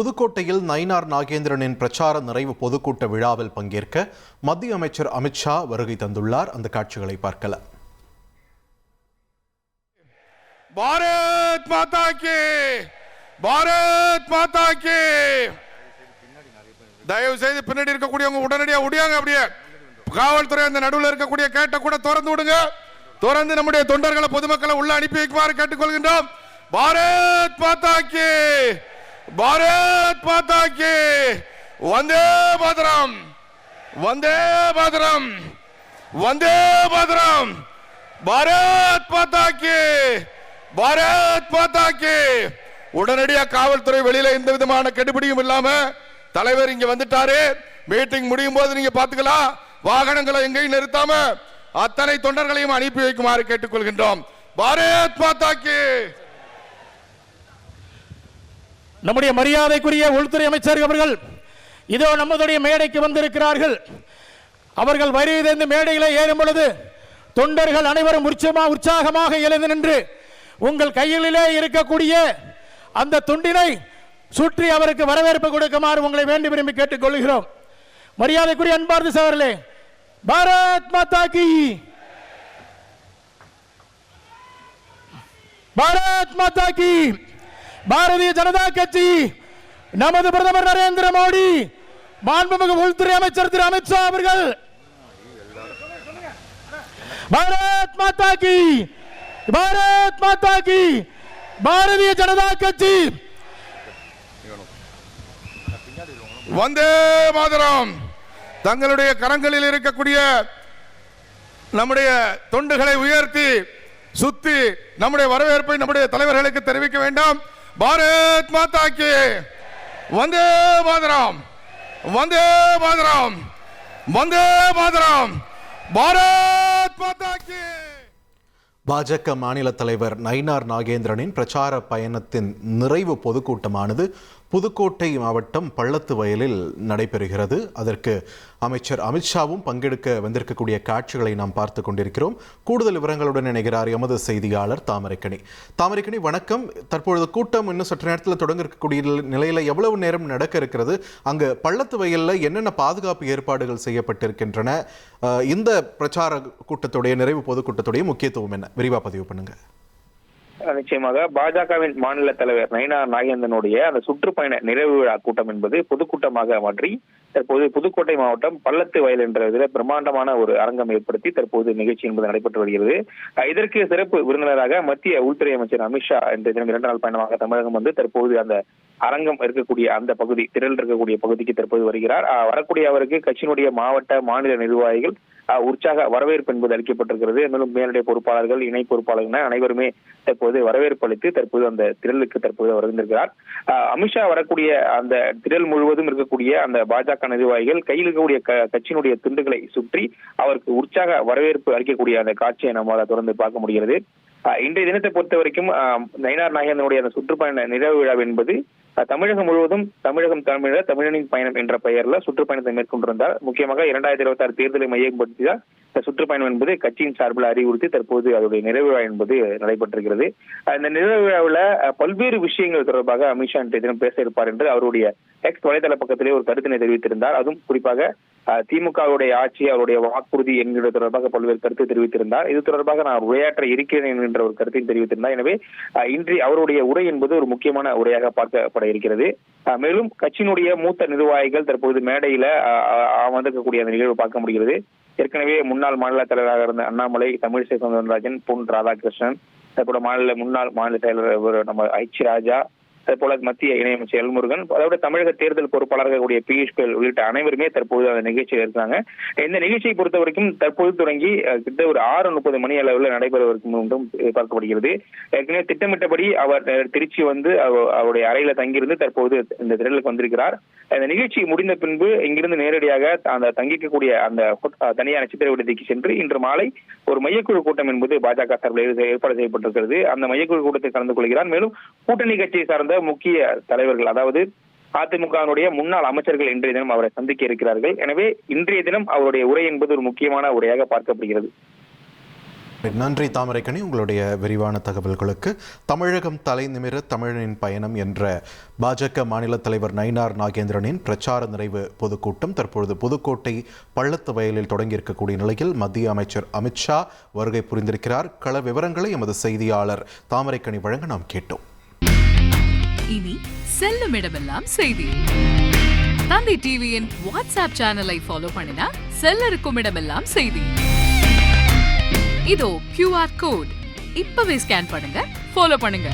புதுக்கோட்டையில் நயினார் நாகேந்திரனின் பிரச்சார நிறைவு பொதுக்கூட்ட விழாவில் பங்கேற்க மத்திய அமைச்சர் அமித்ஷா வருகை தந்துள்ளார். அந்த காட்சிகளை பார்க்கலாம். பாரத் மாதா கி, பாரத் மாதா கி. தயவு செய்து பின்னாடி இருக்கக்கூடியவங்க உடனடியாக ஒடியாங்க. அப்படியே காவல்துறை அந்த நடுவில் இருக்கக்கூடிய கேட்ட கூட திறந்து விடுங்க. திறந்து நம்முடைய தொண்டர்களை பொதுமக்களை உள்ள அனுப்பி வைக்குமாறு கேட்டுக்கொள்கின்றோம். பாரத் மாதா கி, பாரத் மாதா கி. வந்தே மாதரம், வந்தே மாதரம், வந்தே மாதரம். பாரத் மாதா கி, பாரத் மாதா கி. உடனடியாக காவல்துறை வெளியில எந்த விதமான கெடுபிடியும் இல்லாம தலைவர் இங்க வந்துட்டாரு. மீட்டிங் முடியும் போது நீங்க பாத்துக்கலாம். வாகனங்களை எங்கேயும் நிறுத்தாம அத்தனை தொண்டர்களையும் அனுப்பி வைக்குமாறு கேட்டுக்கொள்கின்றோம். பாரத் மாதா கி. நம்முடைய மரியாதைக்குரிய உள்துறை அமைச்சர் அவர்கள் இதோ நம்முடைய மேடைக்கு வந்திருக்கிறார்கள். அவர்கள் வருகை இந்த மேடையில ஏறும் பொழுது தொண்டர்கள் அனைவரும் உற்சாகமாக எழுந்து நின்று உங்கள் கையிலே இருக்கக்கூடிய அந்த துண்டினை சுற்றி அவருக்கு வரவேற்பு கொடுக்குமாறு உங்களை வேண்டி விரும்பி கேட்டுக் கொள்கிறோம். மரியாதைக்குரிய அன்பார்ந்த சகோதரர்களே, பாரத் மாதா கி, பாரத் மாதா கி. பாரதிய ஜனதா கட்சி, நமது பிரதமர் நரேந்திர மோடி, மாண்புமிகு உள்துறை அமைச்சர் திரு அமித்ஷா அவர்கள் பாரத் மாதா கி, பாரத் மாதா கி. பாரதிய ஜனதா கட்சி வந்தே மாதரம். தங்களுடைய கரங்களில் இருக்கக்கூடிய நம்முடைய தொண்டுகளை உயர்த்தி சுத்தி நம்முடைய வரவேற்பை நம்முடைய தலைவர்களுக்கு தெரிவிக்க வேண்டும். பாரத் மாதா கி, வந்தே மாதரம், வந்தே மாதரம், வந்தே மாதரம். பாரத் மாதா கி. பாஜக மாநில தலைவர் நயினார் நாகேந்திரனின் பிரச்சார பயணத்தின் நிறைவு பொதுக்கூட்டமானது புதுக்கோட்டை மாவட்டம் பள்ளத்து வயலில் நடைபெறுகிறது. அதற்கு அமைச்சர் அமித்ஷாவும் பங்கெடுக்க வந்திருக்கக்கூடிய காட்சிகளை நாம் பார்த்து கொண்டிருக்கிறோம். கூடுதல் விவரங்களுடன் இணைகிறார் எமது செய்தியாளர் தாமரைக்கணி. தாமரைக்கணி, வணக்கம். தற்பொழுது கூட்டம் இன்னும் சற்று நேரத்தில் தொடங்க இருக்கக்கூடிய நிலையில் எவ்வளவு நேரம் நடக்க இருக்கிறது? அங்கு பள்ளத்து வயலில் என்னென்ன பாதுகாப்பு ஏற்பாடுகள் செய்யப்பட்டிருக்கின்றன? இந்த பிரச்சார கூட்டத்துடைய நிறைவு பொதுக்கூட்டத்துடைய முக்கியத்துவம் என்ன? விரிவாக பதிவு பண்ணுங்க. நிச்சயமாக பாஜகவின் மாநில தலைவர் நயினார் நாகேந்திரனுடைய அந்த சுற்றுப்பயண நிறைவு விழா கூட்டம் என்பது பொதுக்கூட்டமாக மாற்றி தற்போது புதுக்கோட்டை மாவட்டம் பள்ளத்து வயல் என்ற இதில் பிரம்மாண்டமான ஒரு அரங்கம் ஏற்படுத்தி தற்போது நிகழ்ச்சி என்பது நடைபெற்று வருகிறது. இதற்கு சிறப்பு விருந்தினராக மத்திய உள்துறை அமைச்சர் அமித்ஷா இன்று தினம் 2 நாள் பயணமாக தமிழகம் வந்து தற்போது அந்த அரங்கம் இருக்கக்கூடிய அந்த பகுதி, திரள் இருக்கக்கூடிய பகுதிக்கு தற்போது வருகிறார். வரக்கூடிய அவருக்கு கட்சியினுடைய மாவட்ட மாநில நிர்வாகிகள் உற்சாக வரவேற்பு என்பது அளிக்கப்பட்டிருக்கிறது. மேலும் மேலுடைய பொறுப்பாளர்கள், இணை பொறுப்பாளர்கள் அனைவருமே தற்போது வரவேற்பு அளித்து தற்போது அந்த திரளுக்கு தற்போது வருகின்றார். அமித்ஷா வரக்கூடிய அந்த திரள் முழுவதும் இருக்கக்கூடிய அந்த பாஜக நிர்வாகிகள் கையில் இருக்கக்கூடிய கட்சியினுடைய துண்டுகளை சுற்றி அவருக்கு உற்சாக வரவேற்பு அளிக்கக்கூடிய அந்த காட்சியை நம்மால் தொடர்ந்து பார்க்க முடிகிறது. இன்றைய தினத்தை பொறுத்த வரைக்கும் நயினார் நாகேந்திரனுடைய அந்த சுற்றுப்பயண நிறைவு விழா என்பது தமிழகம் முழுவதும் தமிழனின் பயணம் என்ற பெயர்ல சுற்றுப்பயணத்தை மேற்கொண்டிருந்தார். முக்கியமாக 2026 தேர்தலை மையப்படுத்தி தான் இந்த சுற்றுப்பயணம் என்பது கட்சியின் சார்பில் அறிவுறுத்தி தற்போது அதனுடைய நிறைவு விழா என்பது நடைபெற்றிருக்கிறது. இந்த நிறைவு விழாவில் பல்வேறு விஷயங்கள் தொடர்பாக அமித்ஷா இன்றைய தினம் பேச இருப்பார் என்று அவருடைய எக்ஸ் வலைதள பக்கத்திலே ஒரு கருத்தினை தெரிவித்திருந்தார். அதுவும் குறிப்பாக திமுகவுடைய ஆட்சி, அவருடைய வாக்குறுதி என்கிற தொடர்பாக பல்வேறு கருத்து தெரிவித்திருந்தார். இது தொடர்பாக நான் உரையாற்ற இருக்கிறேன் என்கின்ற ஒரு கருத்தை தெரிவித்திருந்தார். எனவே இன்று அவருடைய உரை என்பது ஒரு முக்கியமான உரையாக பார்க்கப்பட இருக்கிறது. மேலும் கட்சியினுடைய மூத்த நிர்வாகிகள் தற்போது மேடையில அமர்ந்திருக்கக்கூடிய அந்த நிகழ்வு பார்க்க முடிகிறது. ஏற்கனவே முன்னாள் மாநில தலைவராக இருந்த அண்ணாமலை, தமிழிசை சவுந்தரராஜன், பொன் ராதாகிருஷ்ணன், அதேபோல முன்னாள் மாநில செயலர் நம்ம ஐச்சி ராஜா, அதேபோல மத்திய இணையமைச்சர் எல்முருகன், அதோட தமிழக தேர்தல் பொறுப்பாளர்கள் பியூஷ் கோயல் உள்ளிட்ட அனைவருமே தற்போது அந்த நிகழ்ச்சியில் இருக்காங்க. இந்த நிகழ்ச்சியை பொறுத்த வரைக்கும் தற்போது தொடங்கி கிட்ட ஒரு 6:30 மணி அளவில் நடைபெறுவதற்கு முன்பும் பார்க்கப்படுகிறது. ஏற்கனவே திட்டமிட்டபடி அவர் திருச்சி வந்து அவருடைய அறையில தங்கியிருந்து தற்போது இந்த திரளுக்கு வந்திருக்கிறார். இந்த நிகழ்ச்சி முடிந்த பின்பு இங்கிருந்து நேரடியாக அந்த தங்கிக்கக்கூடிய அந்த தனியார் நட்சத்திர விடுதிக்கு சென்று இன்று மாலை ஒரு மையக்குழு கூட்டம் என்பது பாஜக சார்பில் ஏற்பாடு செய்யப்பட்டிருக்கிறது. அந்த மையக்குழு கூட்டத்தில் கலந்து கொள்கிறார். மேலும் கூட்டணி கட்சியை சார்ந்த முக்கிய தலைவர்கள், அதாவது அதிமுகவினுடைய முன்னாள் அமைச்சர்கள் இன்றைய தினம் அவரை சந்திக்க இருக்கிறார்கள். எனவே இன்றைய தினம் அவருடைய உரை என்பது ஒரு முக்கியமான உரையாக பார்க்கப்படுகிறது. நன்றி தாமரைக்கணி, உங்களுடைய விரிவான தகவல்களுக்கு. தமிழகம் தலை நிமிர தமிழனின் பயணம் என்ற பாஜக மாநில தலைவர் நயினார் நாகேந்திரனின் பிரச்சார நிறைவு பொதுக்கூட்டம் தற்பொழுது புதுக்கோட்டை பள்ளத்து வயலில் தொடங்கியிருக்கக்கூடிய நிலையில் மத்திய அமைச்சர் அமித்ஷா வருகை புரிந்திருக்கிறார். கள விவரங்களை எமது செய்தியாளர் தாமரைக்கணி வழங்க நாம் கேட்டோம். இனி செல்லும் இடமெல்லாம் செய்தி. தந்தி டிவியின் வாட்ஸ்அப் சேனலை ஃபாலோ பண்ணினா செல்ல இருக்கும் இடமெல்லாம் செய்தி. இதோ QR கோட் இப்பவே ஸ்கேன் பண்ணுங்க, ஃபாலோ பண்ணுங்க.